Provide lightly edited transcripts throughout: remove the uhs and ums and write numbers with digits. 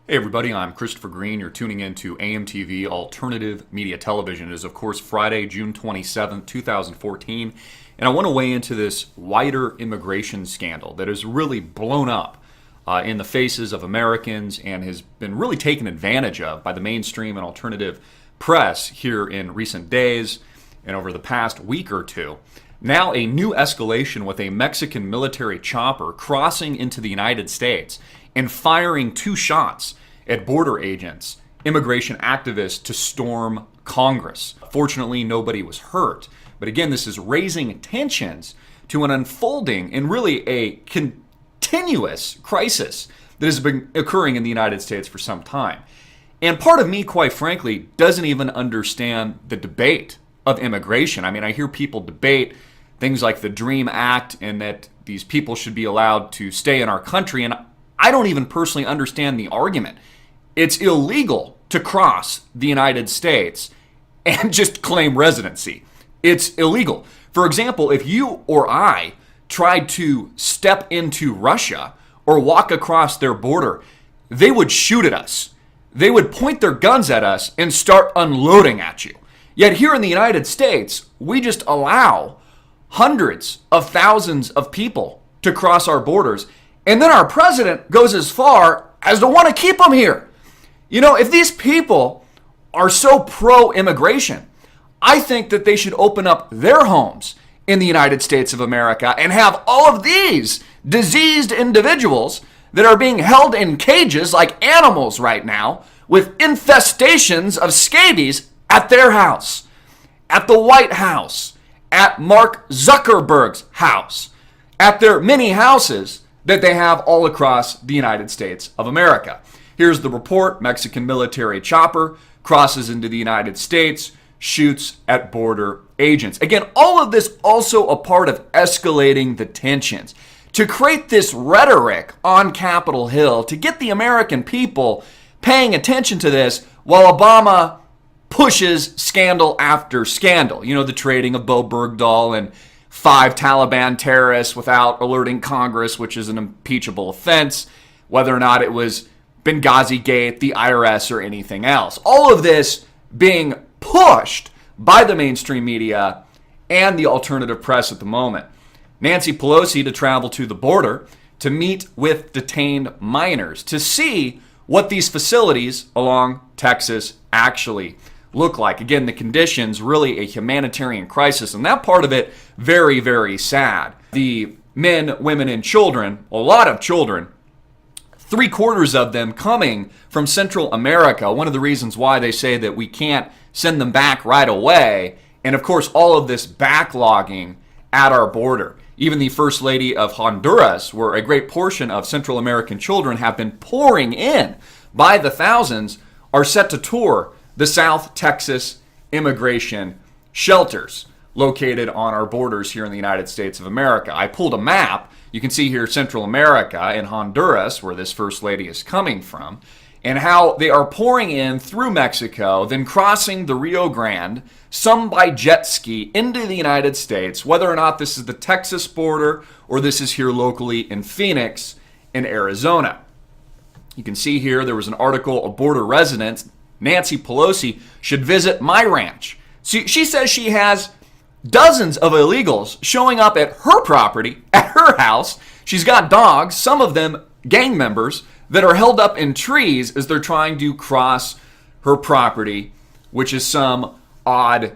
Hey everybody, I'm Christopher Green. You're tuning in to AMTV Alternative Media Television. It is, of course, Friday, June 27th, 2014, and I want to weigh into this wider immigration scandal that has really blown up in the faces of Americans and has been really taken advantage of by the mainstream and alternative press here in recent days and over the past week or two. Now, a new escalation with a Mexican military chopper crossing into the United States and firing two shots at border agents, immigration activists, to storm Congress. Fortunately, nobody was hurt. But again, this is raising tensions to an unfolding and really a continuous crisis that has been occurring in the United States for some time. And part of me, quite frankly, doesn't even understand the debate of immigration. I mean, I hear people debate things like the DREAM Act and that these people should be allowed to stay in our country, and I don't even personally understand the argument. It's illegal to cross the United States and just claim residency. It's illegal. For example, if you or I tried to step into Russia or walk across their border, they would shoot at us. They would point their guns at us and start unloading at you. Yet here in the United States, we just allow hundreds of thousands of people to cross our borders. And then our president goes as far as to want to keep them here. You know, if these people are so pro-immigration, I think that they should open up their homes in the United States of America and have all of these diseased individuals that are being held in cages like animals right now with infestations of scabies at their house, at the White House, at Mark Zuckerberg's house, at their many houses that they have all across the United States of America. Here's the report. Mexican military chopper crosses into the United States, shoots at border agents. Again, all of this also a part of escalating the tensions. To create this rhetoric on Capitol Hill, to get the American people paying attention to this while Obama pushes scandal after scandal. You know, the trading of Bo Bergdahl and 5 Taliban terrorists without alerting Congress, which is an impeachable offense, whether or not it was Benghazi Gate, the IRS, or anything else. All of this being pushed by the mainstream media and the alternative press at the moment. Nancy Pelosi to travel to the border to meet with detained minors to see what these facilities along Texas actually look like. Again, the conditions, really a humanitarian crisis, and that part of it, very, very sad. The men, women, and children, a lot of children, 3/4 of them coming from Central America. One of the reasons why they say that we can't send them back right away. And of course, all of this backlogging at our border. Even the First Lady of Honduras, where a great portion of Central American children have been pouring in by the thousands, are set to tour the South Texas immigration shelters located on our borders here in the United States of America. I pulled a map. You can see here Central America and Honduras, where this First Lady is coming from, and how they are pouring in through Mexico, then crossing the Rio Grande, some by jet ski, into the United States, whether or not this is the Texas border or this is here locally in Phoenix in Arizona. You can see here there was an article, a border resident, Nancy Pelosi, should visit my ranch. She says she has dozens of illegals showing up at her property, at her house. She's got dogs, some of them gang members, that are held up in trees as they're trying to cross her property, which is some odd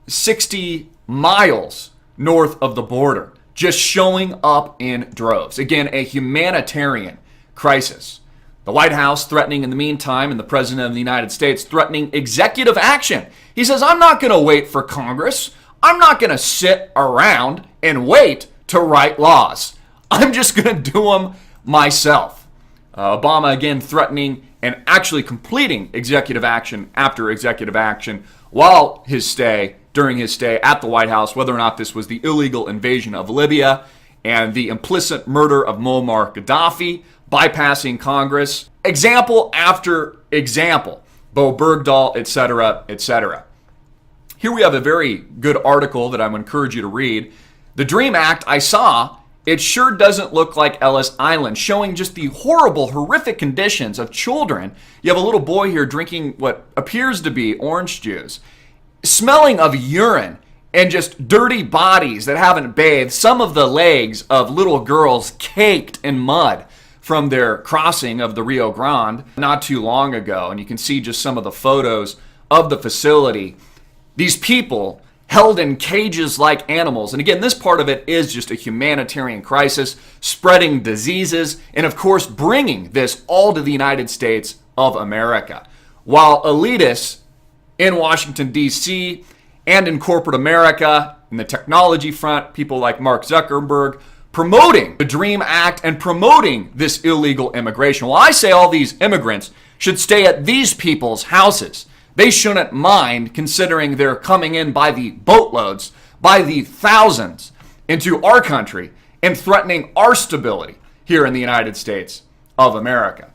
60 miles north of the border, just showing up in droves. Again, a humanitarian crisis. The White House threatening in the meantime, and the President of the United States threatening executive action. He says, I'm not going to wait for Congress. I'm not going to sit around and wait to write laws. I'm just going to do them myself. Obama again threatening and actually completing executive action after executive action while during his stay at the White House, whether or not this was the illegal invasion of Libya and the implicit murder of Muammar Gaddafi, bypassing Congress. Example after example. Bo Bergdahl, etc., etc. Here we have a very good article that I would encourage you to read. The DREAM Act, I saw, it sure doesn't look like Ellis Island, showing just the horrible, horrific conditions of children. You have a little boy here drinking what appears to be orange juice, smelling of urine, and just dirty bodies that haven't bathed. Some of the legs of little girls caked in mud from their crossing of the Rio Grande not too long ago. And you can see just some of the photos of the facility. These people held in cages like animals. And again, this part of it is just a humanitarian crisis, spreading diseases, and of course, bringing this all to the United States of America. While elitists in Washington, D.C., and in corporate America, in the technology front, people like Mark Zuckerberg, promoting the DREAM Act and promoting this illegal immigration. Well, I say all these immigrants should stay at these people's houses. They shouldn't mind, considering they're coming in by the boatloads, by the thousands, into our country and threatening our stability here in the United States of America.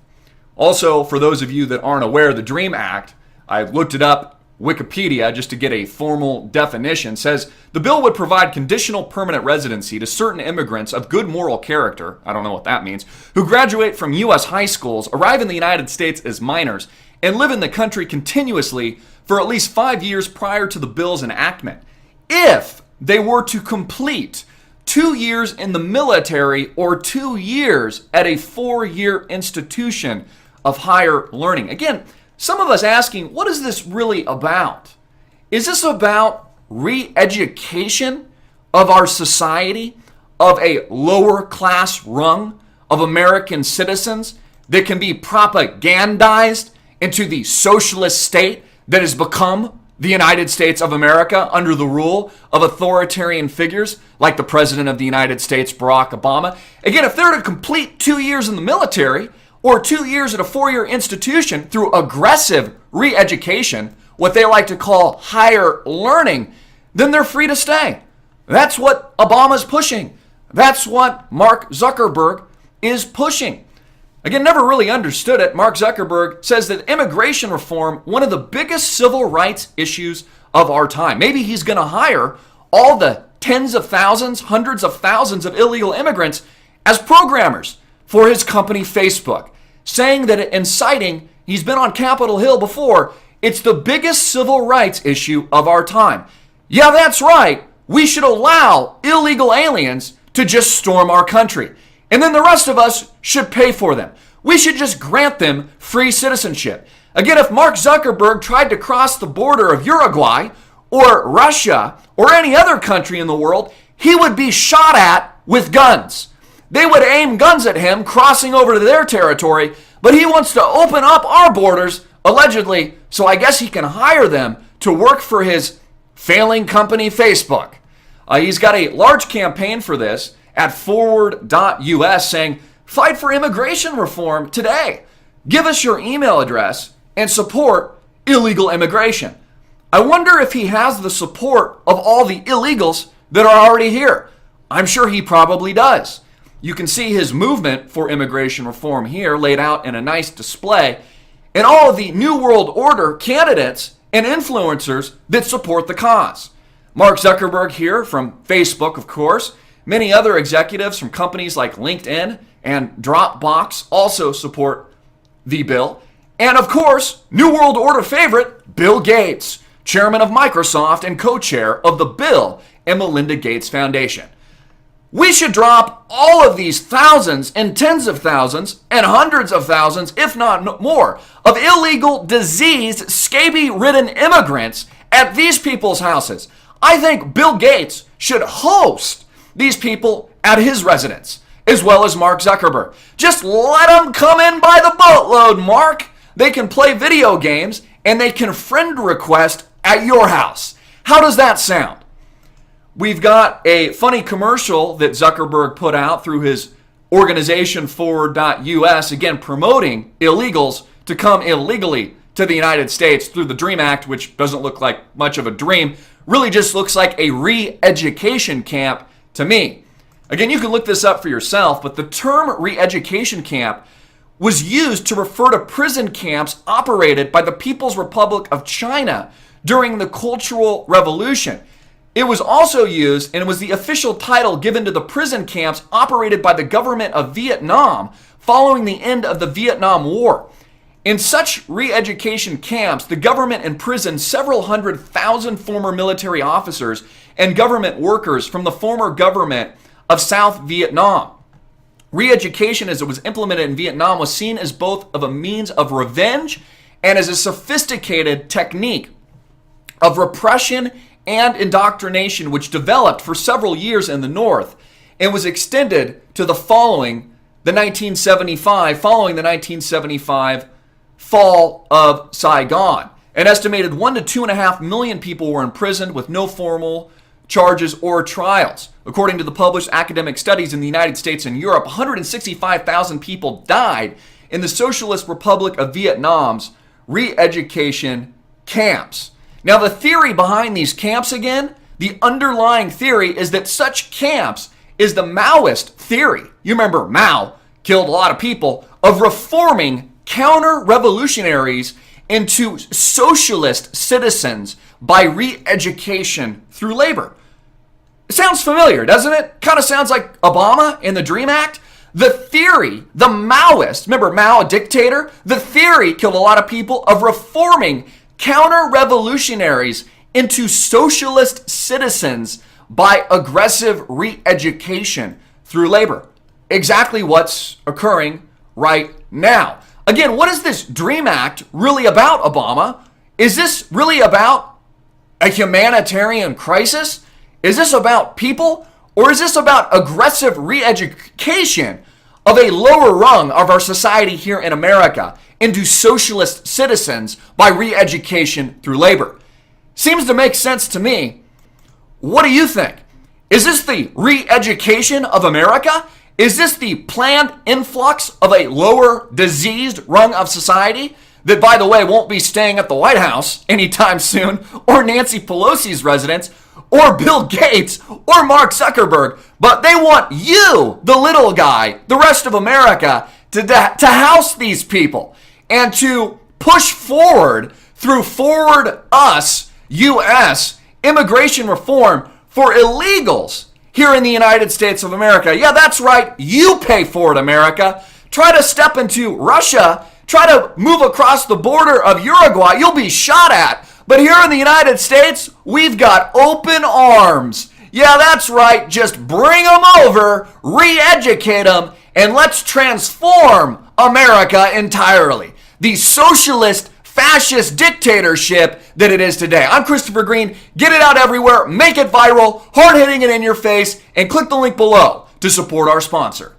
Also, for those of you that aren't aware, the DREAM Act, I looked it up, Wikipedia, just to get a formal definition, says the bill would provide conditional permanent residency to certain immigrants of good moral character, I don't know what that means, who graduate from U.S. high schools, arrive in the United States as minors, and live in the country continuously for at least 5 years prior to the bill's enactment. If they were to complete 2 years in the military or 2 years at a 4-year institution of higher learning. Again, some of us asking, what is this really about? Is this about re-education of our society, of a lower class rung of American citizens that can be propagandized into the socialist state that has become the United States of America under the rule of authoritarian figures like the President of the United States, Barack Obama? Again, if they're to complete 2 years in the military, or 2 years at a 4-year institution through aggressive re-education, what they like to call higher learning, then they're free to stay. That's what Obama's pushing. That's what Mark Zuckerberg is pushing. Again, never really understood it. Mark Zuckerberg says that immigration reform, one of the biggest civil rights issues of our time. Maybe he's going to hire all the tens of thousands, hundreds of thousands of illegal immigrants as programmers for his company Facebook, saying that inciting, he's been on Capitol Hill before, it's the biggest civil rights issue of our time. Yeah, that's right. We should allow illegal aliens to just storm our country. And then the rest of us should pay for them. We should just grant them free citizenship. Again, if Mark Zuckerberg tried to cross the border of Uruguay or Russia or any other country in the world, he would be shot at with guns. They would aim guns at him crossing over to their territory, but he wants to open up our borders, allegedly, so I guess he can hire them to work for his failing company, Facebook. He's got a large campaign for this at forward.us saying, fight for immigration reform today. Give us your email address and support illegal immigration. I wonder if he has the support of all the illegals that are already here. I'm sure he probably does. You can see his movement for immigration reform here laid out in a nice display, and all of the New World Order candidates and influencers that support the cause. Mark Zuckerberg here from Facebook, of course. Many other executives from companies like LinkedIn and Dropbox also support the bill. And of course, New World Order favorite, Bill Gates, chairman of Microsoft and co-chair of the Bill and Melinda Gates Foundation. We should drop all of these thousands and tens of thousands and hundreds of thousands, if not more, of illegal, diseased, scabies-ridden immigrants at these people's houses. I think Bill Gates should host these people at his residence, as well as Mark Zuckerberg. Just let them come in by the boatload, Mark. They can play video games and they can friend request at your house. How does that sound? We've got a funny commercial that Zuckerberg put out through his organization forward.us, again promoting illegals to come illegally to the United States through the DREAM Act, which doesn't look like much of a dream, really just looks like a re-education camp to me. Again, you can look this up for yourself, but the term re-education camp was used to refer to prison camps operated by the People's Republic of China during the Cultural Revolution. It was also used, and it was the official title given to the prison camps operated by the government of Vietnam following the end of the Vietnam War. In such re-education camps, the government imprisoned several 100,000 former military officers and government workers from the former government of South Vietnam. Re-education, as it was implemented in Vietnam, was seen as both of a means of revenge and as a sophisticated technique of repression and indoctrination, which developed for several years in the North and was extended to the following the 1975 fall of Saigon. An estimated 1 to 2.5 million people were imprisoned with no formal charges or trials. According to the published academic studies in the United States and Europe, 165,000 people died in the Socialist Republic of Vietnam's re-education camps. Now, the theory behind these camps, again, the underlying theory is that such camps is the Maoist theory. You remember Mao killed a lot of people, of reforming counter-revolutionaries into socialist citizens by re-education through labor. It sounds familiar, doesn't it? Kind of sounds like Obama in the DREAM Act. The theory, the Maoist, remember Mao, a dictator? The theory killed a lot of people of reforming counter-revolutionaries into socialist citizens by aggressive re-education through labor. Exactly what's occurring right now. Again, what is this DREAM Act really about, Obama? Is this really about a humanitarian crisis? Is this about people? Or is this about aggressive re-education of a lower rung of our society here in America into socialist citizens by re-education through labor? Seems to make sense to me. What do you think? Is this the re-education of America? Is this the planned influx of a lower, diseased rung of society that, by the way, won't be staying at the White House anytime soon, or Nancy Pelosi's residence, or Bill Gates, or Mark Zuckerberg, but they want you, the little guy, the rest of America, to house these people and to push forward through Forward Us, U.S., immigration reform for illegals here in the United States of America. Yeah, that's right. You pay for it, America. Try to step into Russia. Try to move across the border of Uruguay. You'll be shot at. But here in the United States, we've got open arms. Yeah, that's right. Just bring them over, re-educate them, and let's transform America entirely. The socialist, fascist dictatorship that it is today. I'm Christopher Green. Get it out everywhere. Make it viral. Hard-hitting it in your face. And click the link below to support our sponsor.